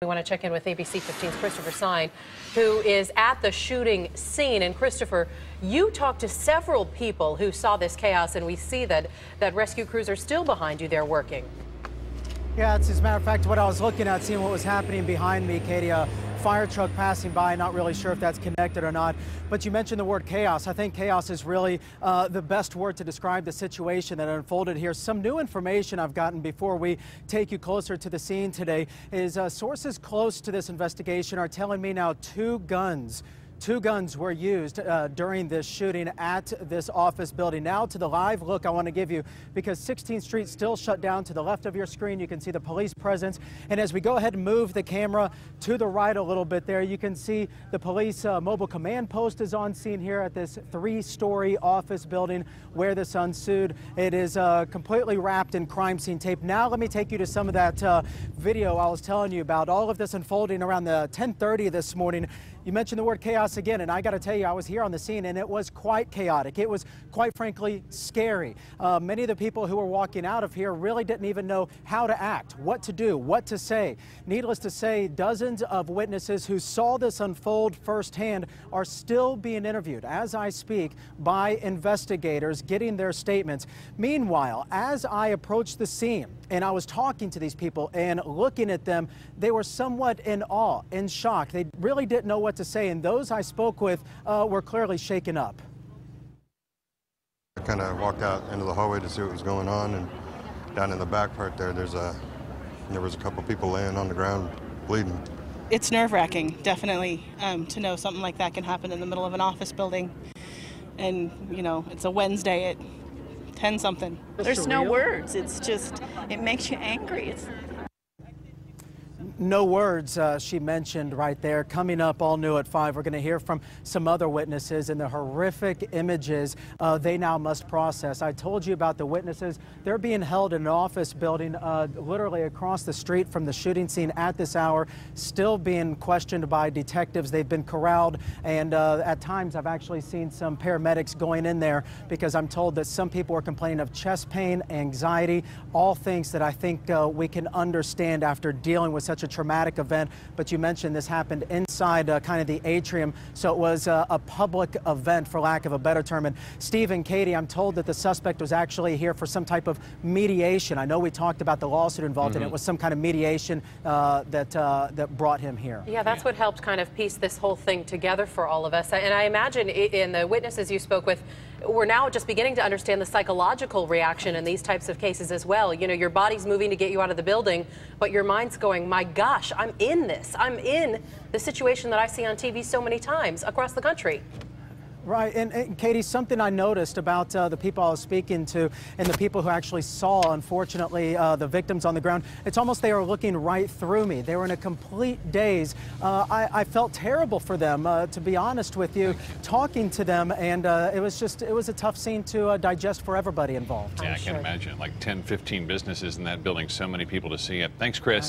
We want to check in with ABC 15's Christopher Sine, who is at the shooting scene. And Christopher, you talked to several people who saw this chaos, and we see that rescue crews are still behind you there working. Yeah, it's as a matter of fact what I was looking at, seeing what was happening behind me, Katie. A fire truck passing by, not really sure if that's connected or not. But you mentioned the word chaos. I think chaos is really the best word to describe the situation that unfolded here. Some new information I've gotten before we take you closer to the scene today is sources close to this investigation are telling me now two guns were used during this shooting at this office building. Now to the live look I want to give you, because 16th Street still shut down. To the left of your screen you can see the police presence, and as we go ahead and move the camera to the right a little bit there, you can see the police mobile command post is on scene here at this 3-story office building where this ensued. It is completely wrapped in crime scene tape. Now let me take you to some of that video I was telling you about. All of this unfolding around the 10:30 this morning. You mentioned the word chaos again, and I got to tell you, I was here on the scene, and it was quite chaotic. It was, quite frankly, scary. Many of the people who were walking out of here really didn't even know how to act, what to do, what to say. Needless to say, dozens of witnesses who saw this unfold firsthand are still being interviewed as I speak by investigators getting their statements. Meanwhile, as I approached the scene and I was talking to these people and looking at them, they were somewhat in awe, in shock. They really didn't know what to say, and those I spoke with were clearly shaken up. I kind of walked out into the hallway to see what was going on, and down in the back part there, there was a couple people laying on the ground bleeding. It's nerve-wracking, definitely, to know something like that can happen in the middle of an office building, and you know, it's a Wednesday at 10-something. There's no words. It's just, it makes you angry. No words, she mentioned right there. Coming up all new at 5, we're going to hear from some other witnesses and the horrific images they now must process. I told you about the witnesses. They're being held in an office building literally across the street from the shooting scene at this hour, still being questioned by detectives. They've been corralled, and at times I've actually seen some paramedics going in there because I'm told that some people are complaining of chest pain, anxiety, all things that I think we can understand after dealing with such a traumatic event. But you mentioned this happened inside kind of the atrium, so it was a public event, for lack of a better term. And Steve and Katie, I'm told that the suspect was actually here for some type of mediation. I know we talked about the lawsuit involved, and it was some kind of mediation that brought him here. Yeah, that's what helped kind of piece this whole thing together for all of us. And I imagine in the witnesses you spoke with, we're now just beginning to understand the psychological reaction in these types of cases as well. You know, your body's moving to get you out of the building, but your mind's going, my gosh, I'm in this. I'm in the situation that I see on TV so many times across the country. Right, and Katie, something I noticed about the people I was speaking to and the people who actually saw, unfortunately, the victims on the ground, it's almost they were looking right through me. They were in a complete daze. I felt terrible for them, to be honest with you, talking to them, and it was a tough scene to digest for everybody involved. Yeah, I can imagine, like 10, 15 businesses in that building, so many people to see it. Thanks, Chris.